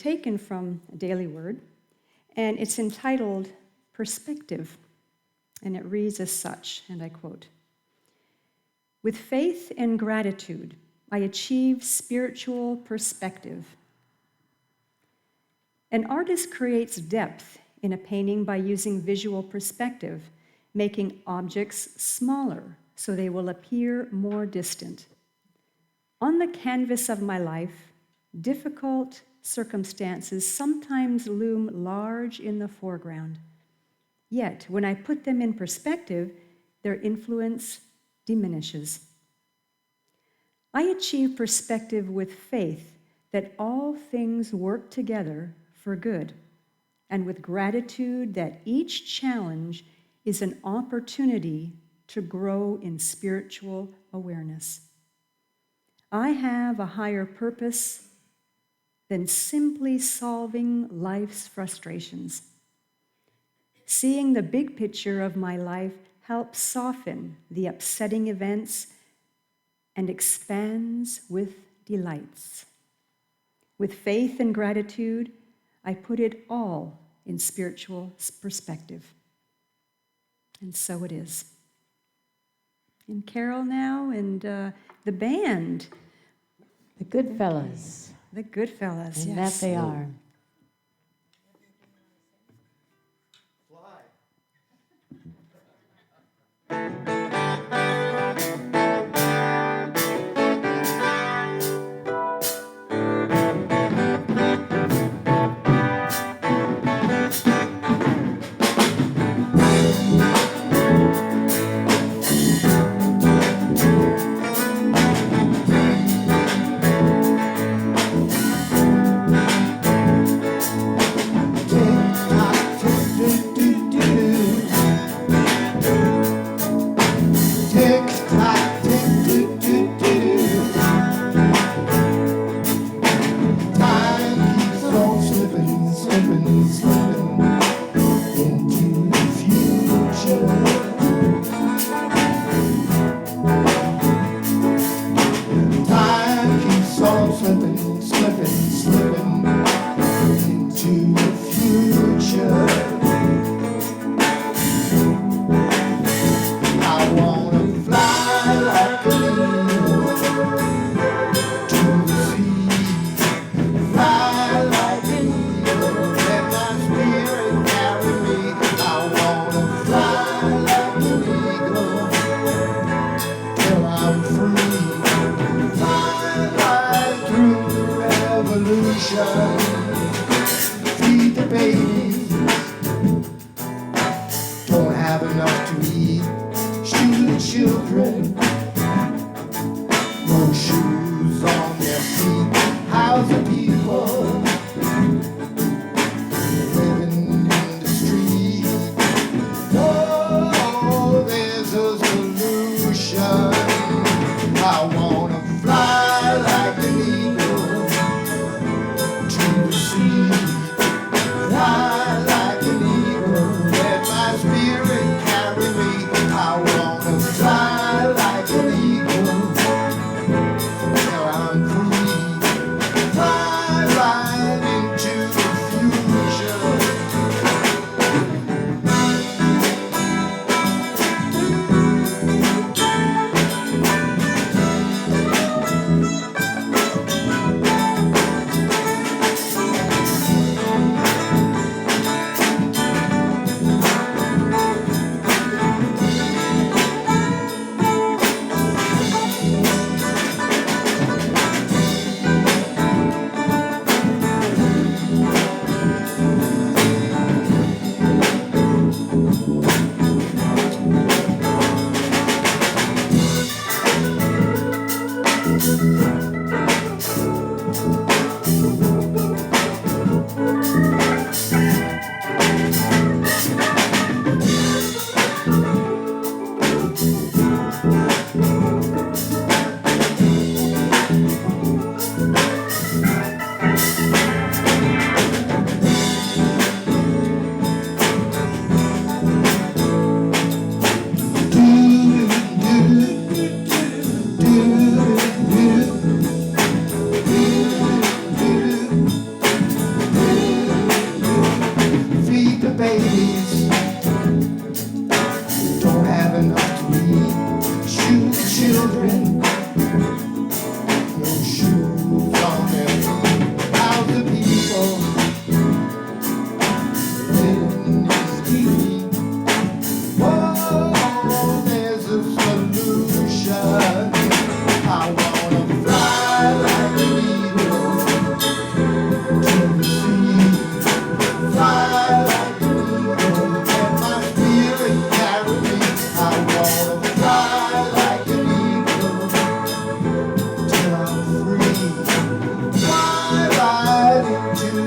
taken from a daily word, and it's entitled Perspective, and it reads as such, and I quote, "With faith and gratitude, I achieve spiritual perspective. An artist creates depth in a painting by using visual perspective, making objects smaller so they will appear more distant. On the canvas of my life, difficult circumstances sometimes loom large in the foreground. Yet, when I put them in perspective, their influence diminishes. I achieve perspective with faith that all things work together for good, and with gratitude that each challenge is an opportunity to grow in spiritual awareness. I have a higher purpose than simply solving life's frustrations. Seeing the big picture of my life helps soften the upsetting events and expands with delights. With faith and gratitude, I put it all in spiritual perspective." And so it is. And Carol now and the band. The good fellas. The Goodfellas, And yes. that they are.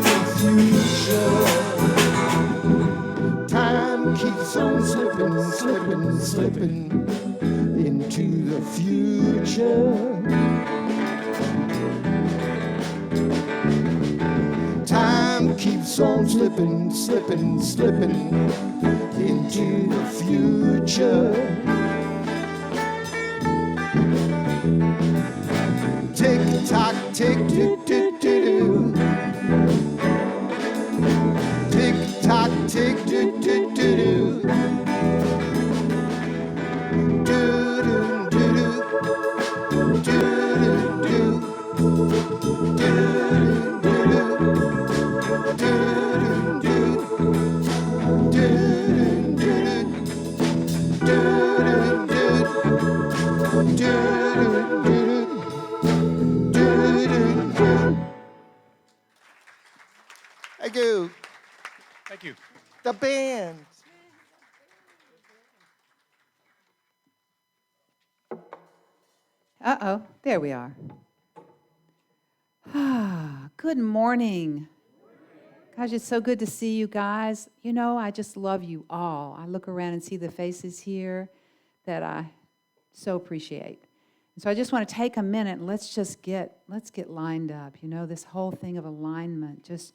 the future. Time keeps on slipping, slipping, slipping into the future. Time keeps on slipping, slipping, slipping into the future. Tick tock, tick do do do do. Tick tock, tick do do do do. Do do do do. Do do do. Do Thank you. Thank you. The band. Uh-oh, there we are. Good morning. Gosh, it's so good to see you guys. You know, I just love you all. I look around and see the faces here that I so appreciate. And so I just want to take a minute and let's get lined up. You know, this whole thing of alignment, just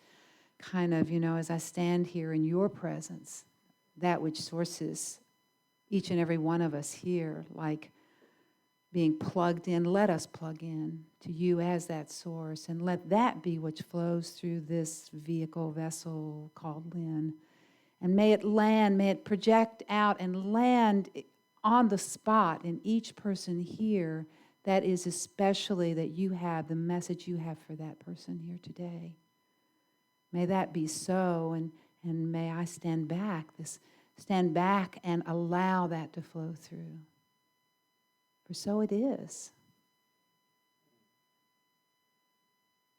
kind of, you know, as I stand here in your presence, that which sources each and every one of us here, like being plugged in, let us plug in to you as that source, and let that be which flows through this vehicle, vessel called Lynne. And may it land, may it project out and land on the spot in each person here that is especially that you have, the message you have for that person here today. May that be so, and may I stand back and allow that to flow through. For so it is.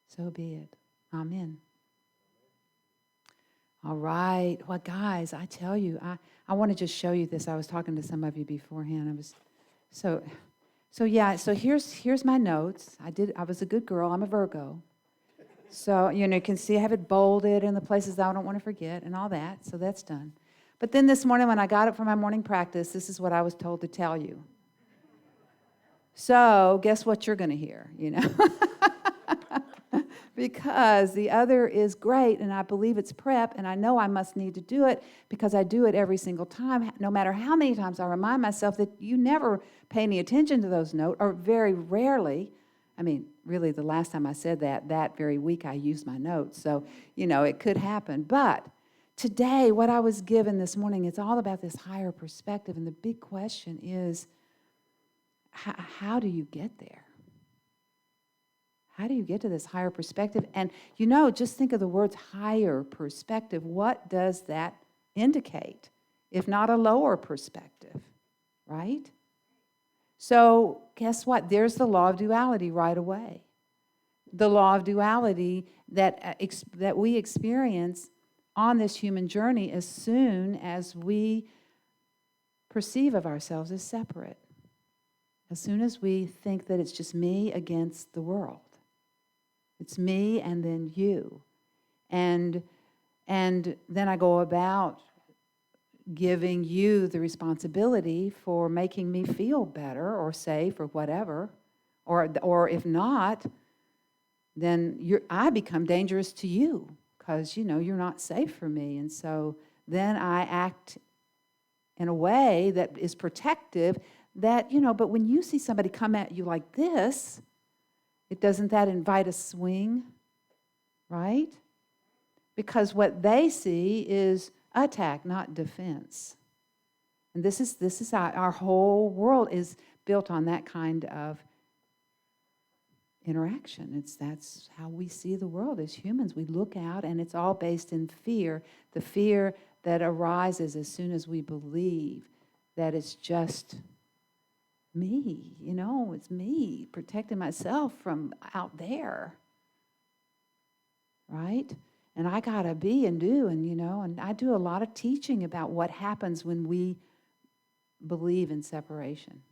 So be it. Amen. All right. Well, guys, I tell you, I want to just show you this. I was talking to some of you beforehand. So here's my notes. I was a good girl. I'm a Virgo. So, you know, you can see I have it bolded in the places that I don't want to forget and all that. So that's done. But then this morning when I got up for my morning practice, this is what I was told to tell you. So guess what you're going to hear, you know? Because the other is great, and I believe it's prep, and I know I must need to do it because I do it every single time, no matter how many times I remind myself that you never pay any attention to those notes, or very rarely. I mean, really, the last time I said that very week I used my notes, so, you know, it could happen. But today, what I was given this morning, it's all about this higher perspective, and the big question is, how do you get there? How do you get to this higher perspective? And, you know, just think of the words higher perspective. What does that indicate, if not a lower perspective, right? So guess what? There's the law of duality right away. The law of duality that we experience on this human journey as soon as we perceive of ourselves as separate. As soon as we think that it's just me against the world. It's me and then you. And then I go about giving you the responsibility for making me feel better or safe or whatever. Or if not, then I become dangerous to you because, you know, you're not safe for me. And so then I act in a way that is protective that, you know, but when you see somebody come at you like this, doesn't that invite a swing, right? Because what they see is attack, not defense. And this is our whole world is built on that kind of interaction. That's how we see the world as humans. We look out, and it's all based in fear, the fear that arises as soon as we believe that it's just me, you know, it's me protecting myself from out there, right? And I gotta be and do, and you know, and I do a lot of teaching about what happens when we believe in separation.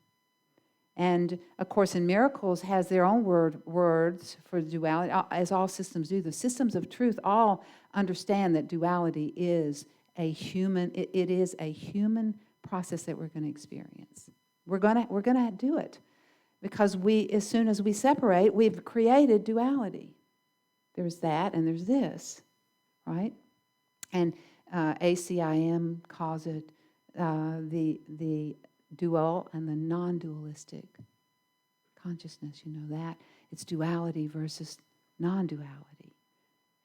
And of course, in miracles has their own words for duality, as all systems do. The systems of truth all understand that duality is a human. It is a human process that we're going to experience. We're gonna do it because as soon as we separate, we've created duality. There's that, and there's this, right? And ACIM calls it the dual and the non-dualistic consciousness. You know that it's duality versus non-duality,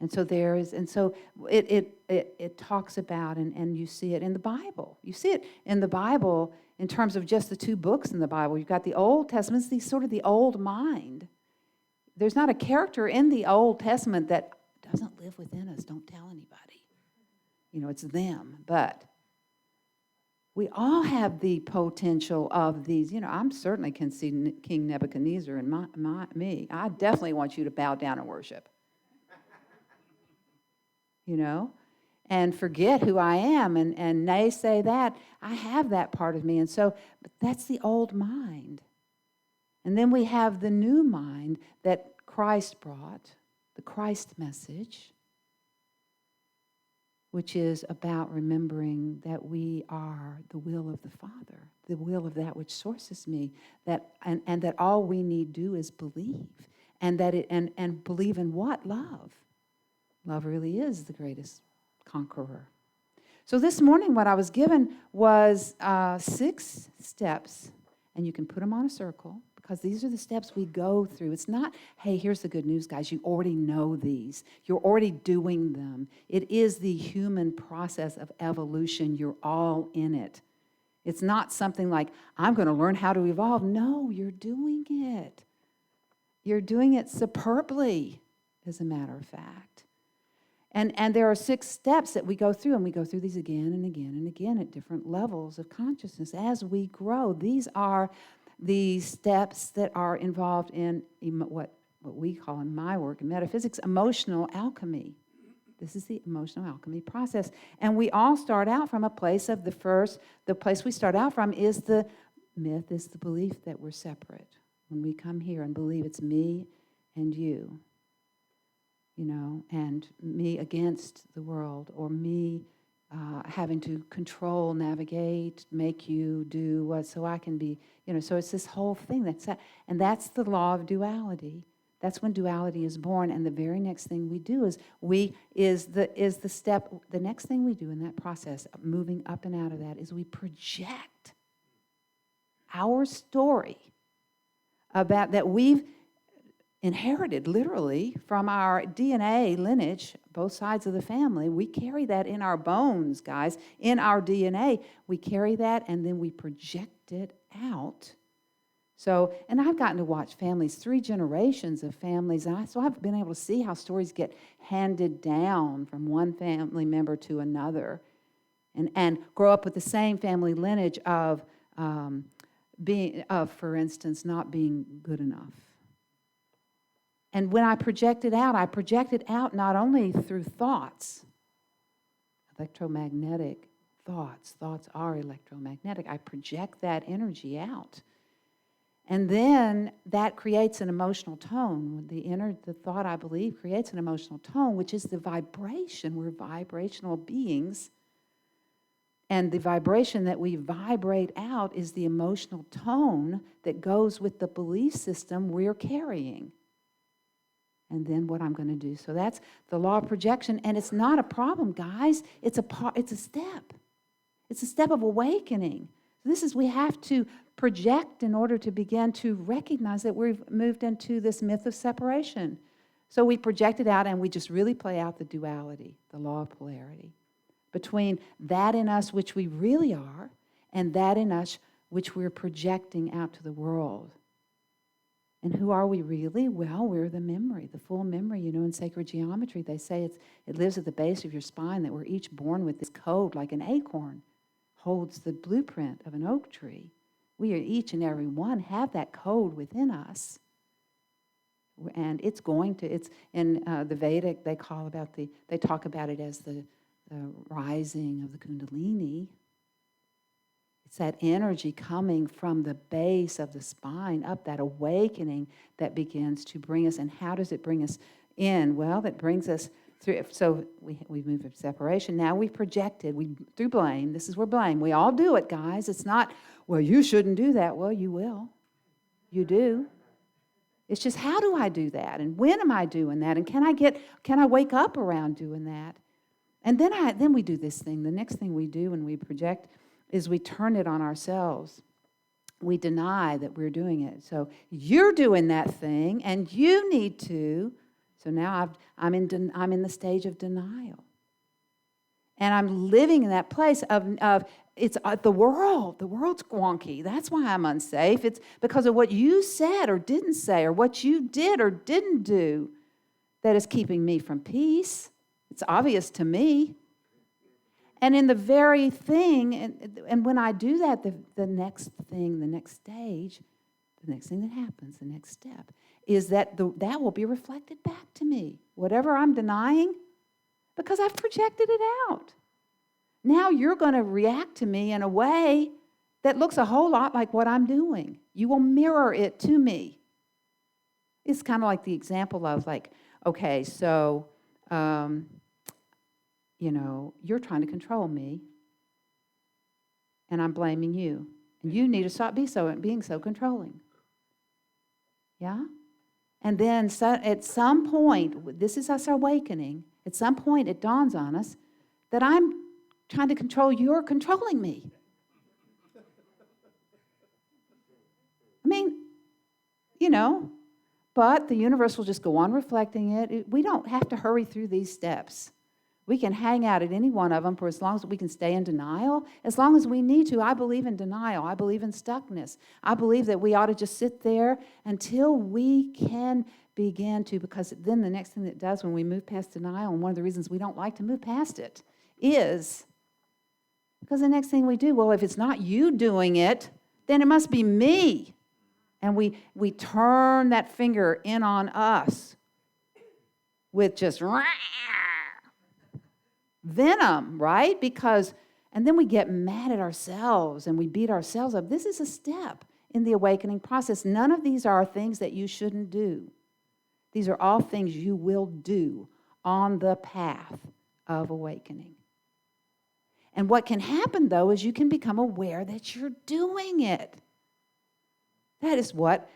and so it talks about, and you see it in the Bible. You see it in the Bible in terms of just the two books in the Bible. You've got the Old Testament, it's sort of the old mind. There's not a character in the Old Testament that doesn't live within us. Don't tell anybody. You know, it's them, but we all have the potential of these. You know, I certainly can see King Nebuchadnezzar in me. I definitely want you to bow down and worship. You know, and forget who I am and naysay that. I have that part of me. And so, but that's the old mind. And then we have the new mind that Christ brought, the Christ message, which is about remembering that we are the will of the Father, the will of that which sources me, and that all we need do is believe, and that and believe in what? Love. Love really is the greatest conqueror. So this morning, what I was given was 6 steps, and you can put them on a circle, because these are the steps we go through. It's not, hey, here's the good news, guys. You already know these. You're already doing them. It is the human process of evolution. You're all in it. It's not something like, I'm going to learn how to evolve. No, you're doing it. You're doing it superbly, as a matter of fact. And there are 6 steps that we go through, and we go through these again and again and again at different levels of consciousness as we grow. These are the steps that are involved in what we call in my work in metaphysics, emotional alchemy. This is the emotional alchemy process. And we all start out from a place of the place we start out from is the myth, is the belief that we're separate. When we come here and believe it's me and you know, and me against the world, or me having to control, navigate, make you do what, so I can be, you know, so it's this whole thing and that's the law of duality. That's when duality is born, and the very next thing we do the next thing we do in that process, moving up and out of that, is we project our story about that we've inherited literally from our DNA lineage, both sides of the family. We carry that in our bones, guys, in our DNA. We carry that, and then we project it out. So, and I've gotten to watch families, 3 generations of families, and so I've been able to see how stories get handed down from one family member to another, and grow up with the same family lineage of for instance, not being good enough. And when I project it out not only through thoughts, electromagnetic thoughts. Thoughts are electromagnetic. I project that energy out. And then that creates an emotional tone. The thought, I believe, creates an emotional tone, which is the vibration. We're vibrational beings. And the vibration that we vibrate out is the emotional tone that goes with the belief system we're carrying. And then what I'm going to do. So that's the law of projection. And it's not a problem, guys. It's a step. It's a step of awakening. We have to project in order to begin to recognize that we've moved into this myth of separation. So we project it out, and we just really play out the duality, the law of polarity, between that in us which we really are and that in us which we're projecting out to the world. And who are we really? Well, we're the memory, the full memory. You know, in sacred geometry, they say it lives at the base of your spine, that we're each born with this code, like an acorn holds the blueprint of an oak tree. We are each and every one have that code within us. And it's in the Vedic, they talk about it as the rising of the Kundalini. It's that energy coming from the base of the spine up, that awakening that begins to bring us. And how does it bring us in? Well, that brings us through. So we move from separation. Now we've projected through blame. This is where blame. We all do it, guys. It's not, well, you shouldn't do that. Well, you will. You do. It's just, how do I do that? And when am I doing that? And can I wake up around doing that? And then we do this thing. The next thing we do when we project is we turn it on ourselves. We deny that we're doing it. So you're doing that thing, and you need to. So now I'm in the stage of denial, and I'm living in that place of it's the world. The world's wonky. That's why I'm unsafe. It's because of what you said or didn't say, or what you did or didn't do, that is keeping me from peace. It's obvious to me. And in the very thing, and when I do that, the next thing, the next stage, the next thing that happens, the next step, is that that will be reflected back to me. Whatever I'm denying, because I've projected it out. Now you're going to react to me in a way that looks a whole lot like what I'm doing. You will mirror it to me. It's kind of like the example of like, okay, so... you're trying to control me, and I'm blaming you. And you need to stop being so controlling. Yeah? And then at some point, this is us awakening, at some point it dawns on us that I'm trying to control you, you're controlling me. I mean, but the universe will just go on reflecting it. We don't have to hurry through these steps. We can hang out at any one of them for as long as we can stay in denial, as long as we need to. I believe in denial. I believe in stuckness. I believe that we ought to just sit there until we can begin to, because then the next thing that does when we move past denial, and one of the reasons we don't like to move past it, is because the next thing we do, well, if it's not you doing it, then it must be me. And we turn that finger in on us with just venom, right? And then we get mad at ourselves and we beat ourselves up. This is a step in the awakening process. None of these are things that you shouldn't do. These are all things you will do on the path of awakening. And what can happen, though, is you can become aware that you're doing it. That's what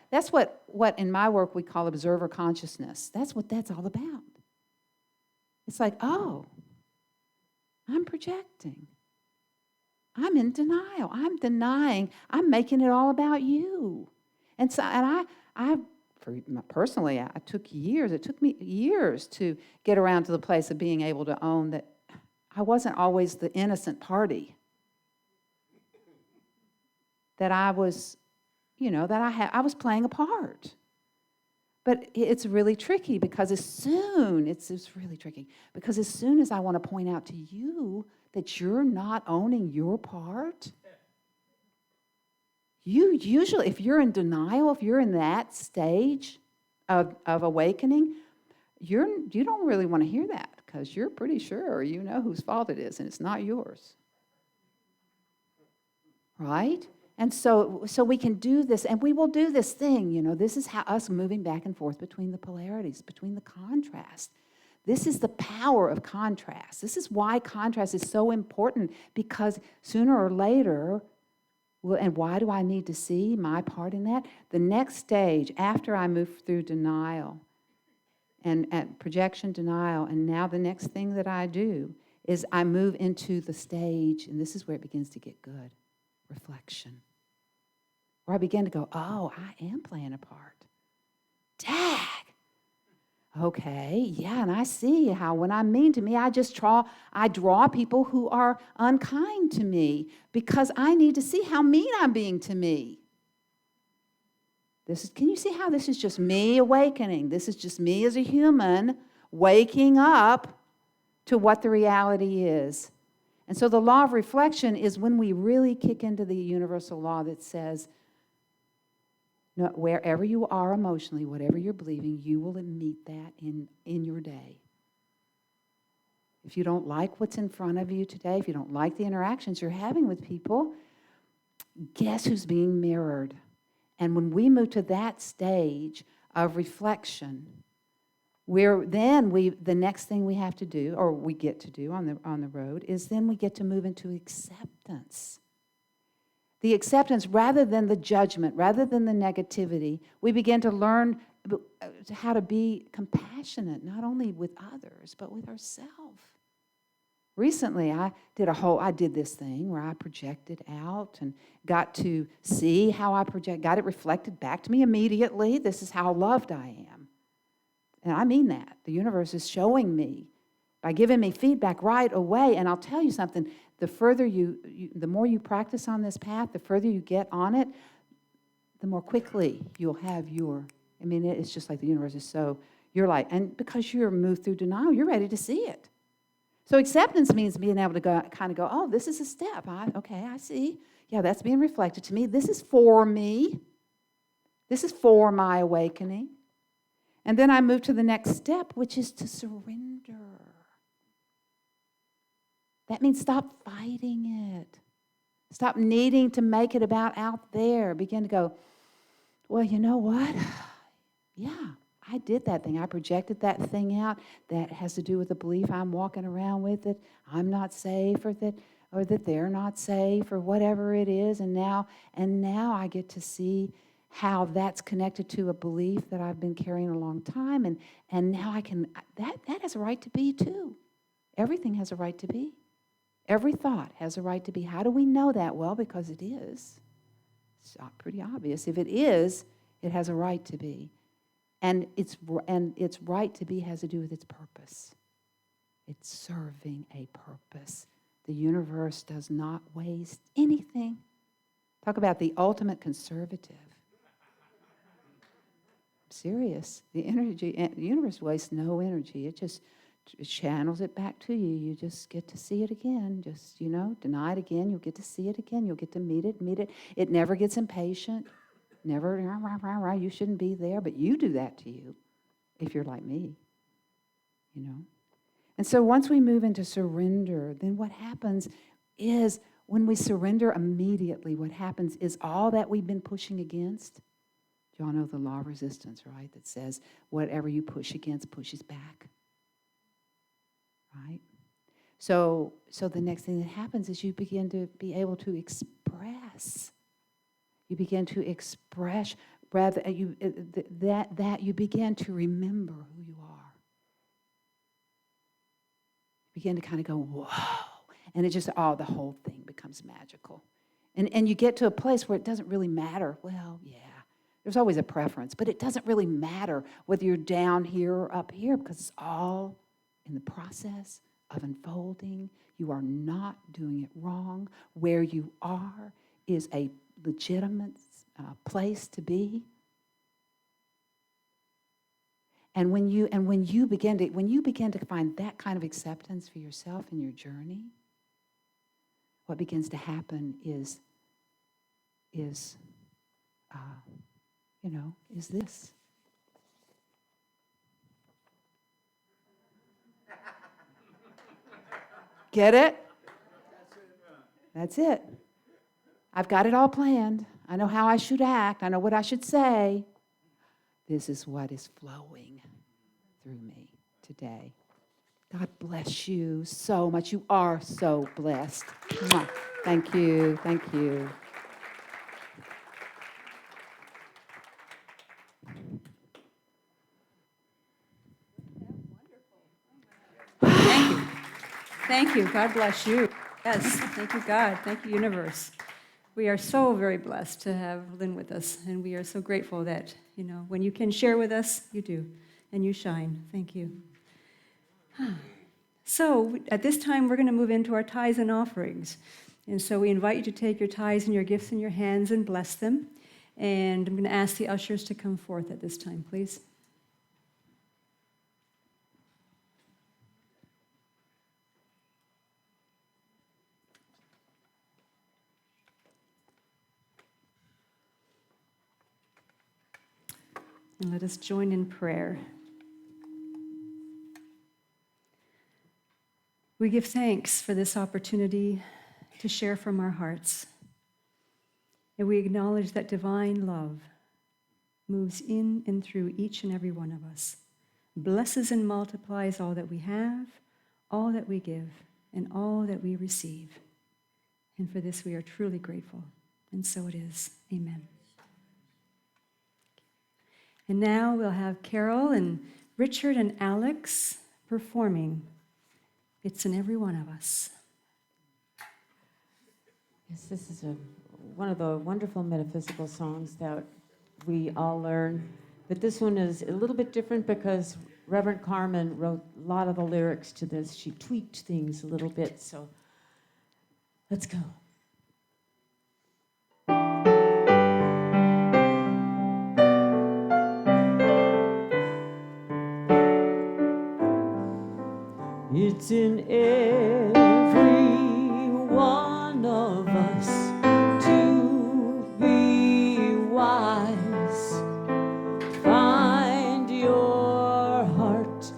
in my work we call observer consciousness. That's what that's all about. It's like, oh, I'm projecting. I'm in denial. I'm denying. I'm making it all about you. And so, personally, it took me years to get around to the place of being able to own that I wasn't always the innocent party. That I was, I was playing a part. But it's really tricky because it's really tricky because as soon as I want to point out to you that you're not owning your part, you usually, if you're in denial, if you're in that stage of awakening, you don't really want to hear that because you're pretty sure you know whose fault it is and it's not yours. Right? And so we can do this, and we will do this thing, this is how us moving back and forth between the polarities, between the contrast. This is the power of contrast. This is why contrast is so important, because sooner or later, and why do I need to see my part in that? The next stage, after I move through denial, and at projection, denial, and now the next thing that I do is I move into the stage, and this is where it begins to get good, reflection. Where I begin to go, oh, I am playing a part. Dag. Okay, yeah, and I see how when I'm mean to me, I draw people who are unkind to me because I need to see how mean I'm being to me. Can you see how this is just me awakening? This is just me as a human waking up to what the reality is. And so the law of reflection is when we really kick into the universal law that says, no, wherever you are emotionally, whatever you're believing, you will meet that in your day. If you don't like what's in front of you today, if you don't like the interactions you're having with people, guess who's being mirrored? And when we move to that stage of reflection, the next thing we have to do, or we get to do on the road, is then we get to move into acceptance. The acceptance, rather than the judgment, rather than the negativity, we begin to learn how to be compassionate, not only with others, but with ourselves. Recently, I did this thing where I projected out and got to see how I got it reflected back to me immediately. This is how loved I am. And I mean that. The universe is showing me by giving me feedback right away. And I'll tell you something, the more you practice on this path, the further you get on it, the more quickly you'll have it's just like the universe is you're like, and because you're moved through denial, you're ready to see it. So acceptance means being able to go, oh, this is a step. I see. Yeah, that's being reflected to me. This is for me. This is for my awakening. And then I move to the next step, which is to surrender. That means stop fighting it. Stop needing to make it about out there. Begin to go, well, you know what? Yeah, I did that thing. I projected that thing out. That has to do with the belief I'm walking around with, that I'm not safe, or that they're not safe, or whatever it is. And now I get to see how that's connected to a belief that I've been carrying a long time. And now I can, that has a right to be too. Everything has a right to be. Every thought has a right to be. How do we know that? Well, because it is. It's pretty obvious. If it is, it has a right to be. And its right to be has to do with its purpose. It's serving a purpose. The universe does not waste anything. Talk about the ultimate conservative. I'm serious. The universe wastes no energy. It just channels it back to you. You just get to see it again. Just, deny it again. You'll get to see it again. You'll get to meet it. It never gets impatient. Never, you shouldn't be there. But you do that to you if you're like me, And so once we move into surrender, then what happens is when we surrender immediately, what happens is all that we've been pushing against. Do y'all know the law of resistance, right? That says whatever you push against pushes back. Right? So the next thing that happens is you begin to be able to express. You begin to express, rather that you begin to remember who you are. You begin to kind of go, whoa. And it just, the whole thing becomes magical. And you get to a place where it doesn't really matter. Well, yeah, there's always a preference, but it doesn't really matter whether you're down here or up here, because it's all in the process of unfolding. You are not doing it wrong. Where you are is a legitimate place to be. And when you begin to find that kind of acceptance for yourself in your journey, what begins to happen is this. Get it? That's it. I've got it all planned. I know how I should act. I know what I should say. This is what is flowing through me today. God bless you so much. You are so blessed. Mwah. Thank you. Thank you. Thank you. Thank you. God bless you. Yes. Thank you, God. Thank you, universe. We are so very blessed to have Lynne with us, and we are so grateful that, when you can share with us, you do, and you shine. Thank you. So at this time, we're going to move into our tithes and offerings. And so we invite you to take your tithes and your gifts in your hands and bless them. And I'm going to ask the ushers to come forth at this time, please. And let us join in prayer. We give thanks for this opportunity to share from our hearts. And we acknowledge that divine love moves in and through each and every one of us, blesses and multiplies all that we have, all that we give, and all that we receive. And for this we are truly grateful. And so it is. Amen. And now we'll have Carol and Richard and Alex performing It's in Every One of Us. Yes, this is one of the wonderful metaphysical songs that we all learn. But this one is a little bit different because Reverend Karmene wrote a lot of the lyrics to this. She tweaked things a little bit, so let's go. It's in every one of us to be wise. Find your heart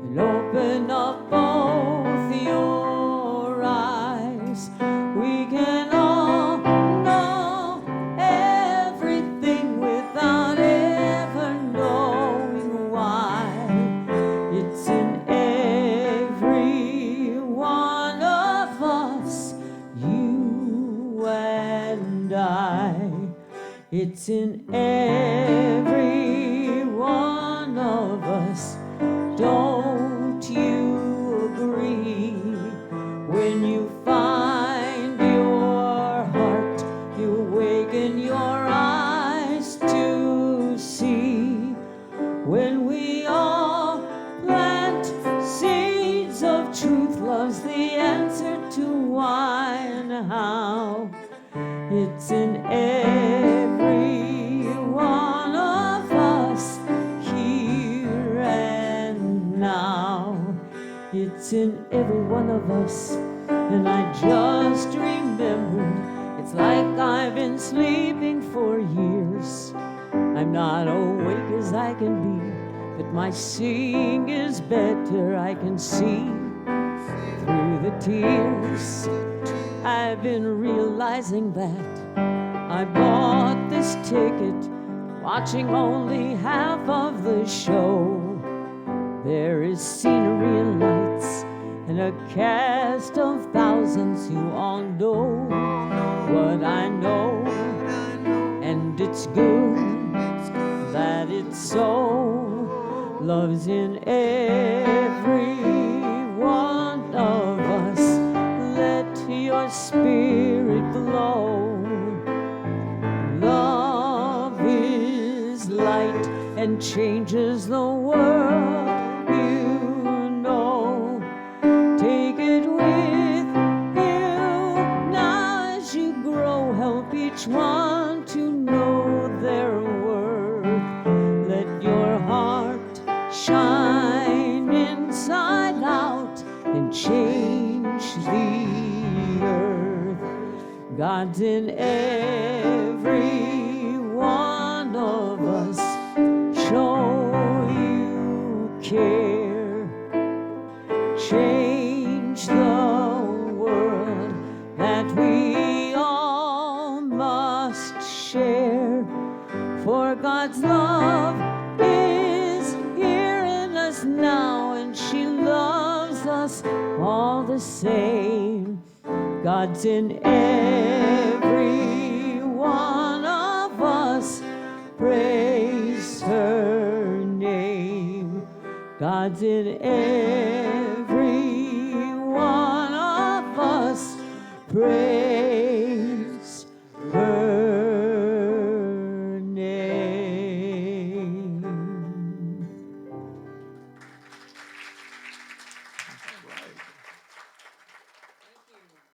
and open up both your eyes. We can all know everything without ever knowing why. It's in every one of us, you and I. It's in every one of us. Don't you agree? When you find your heart, you awaken your eyes to see. When we all plant seeds of truth, love's the answer to why and how. It's in every one of us, here and now. It's in every one of us, and I just remembered. It's like I've been sleeping for years. I'm not awake as I can be, but my seeing is better. I can see through the tears. I've been realizing that I bought this ticket, watching only half of the show. There is scenery and lights and a cast of thousands. You all know what I know, and it's good that it's so. Love's in every one of us. Let your spirit glow. Love is light and changes the world, you know. Take it with you now as you grow. Help each one to know their worth. Let your heart shine inside out and change the earth. God's in every one of us. Show you care. Change the world that we all must share. For God's love is here in us now, and she loves us all the same. God's in every one of us. Praise her name. God's in every one of us. Praise